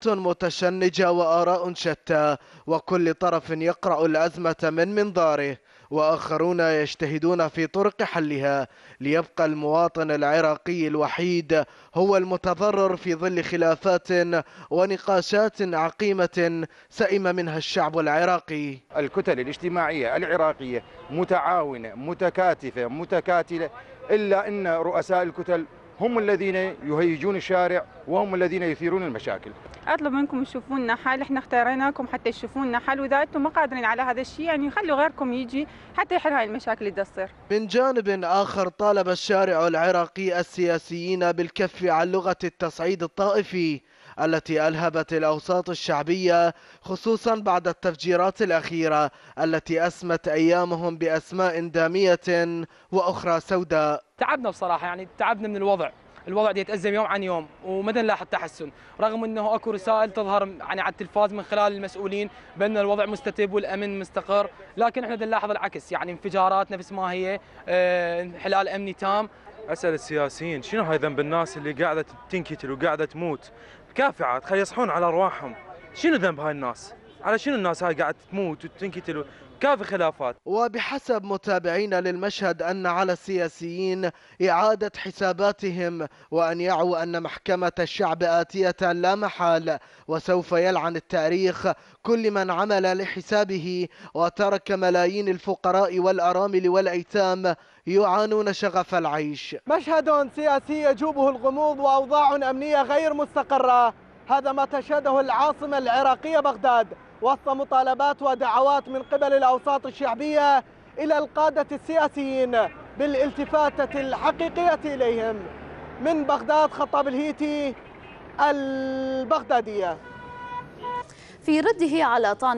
سياسات متشنجة وآراء شتى، وكل طرف يقرأ الأزمة من منظاره، وآخرون يجتهدون في طرق حلها، ليبقى المواطن العراقي الوحيد هو المتضرر في ظل خلافات ونقاشات عقيمة سئم منها الشعب العراقي. الكتل الاجتماعية العراقية متعاونة متكاتفة متكاتلة، إلا أن رؤساء الكتل هم الذين يهيجون الشارع وهم الذين يثيرون المشاكل. اطلب منكم تشوفوا لنا حل، احنا اختاريناكم حتى تشوفوا لنا حل، واذا انتم ما قادرين على هذا الشيء يعني خلوا غيركم يجي حتى يحل هاي المشاكل اللي تصير. من جانب آخر طالب الشارع العراقي السياسيين بالكف عن لغة التصعيد الطائفي التي ألهبت الأوساط الشعبية، خصوصا بعد التفجيرات الأخيرة التي أسمت أيامهم بأسماء دامية وأخرى سوداء. تعبنا بصراحة، يعني تعبنا من الوضع دي يتأزم يوم عن يوم وما نلاحظ تحسن، رغم انه اكو رسائل تظهر يعني على التلفاز من خلال المسؤولين بان الوضع مستتب والامن مستقر، لكن احنا نلاحظ العكس، يعني انفجارات نفس ما هي، انحلال امني تام. اسال السياسيين شنو هاي ذنب الناس اللي قاعده تنكتل وقاعده تموت؟ كافعات خلي يصحون على ارواحهم، شنو ذنب هاي الناس؟ على شنو الناس هاي قاعده تموت وتنكتل؟ كافي خلافات. وبحسب متابعين للمشهد أن على السياسيين إعادة حساباتهم، وأن يعوا أن محكمة الشعب آتية لا محال، وسوف يلعن التاريخ كل من عمل لحسابه وترك ملايين الفقراء والأرامل والأيتام يعانون شغف العيش. مشهد سياسي يجوبه الغموض وأوضاع أمنية غير مستقرة، هذا ما تشهده العاصمة العراقية بغداد وسط مطالبات ودعوات من قبل الأوساط الشعبية إلى القادة السياسيين بالالتفاتة الحقيقية إليهم. من بغداد خطاب الهيتي، البغدادية. في رده على طعن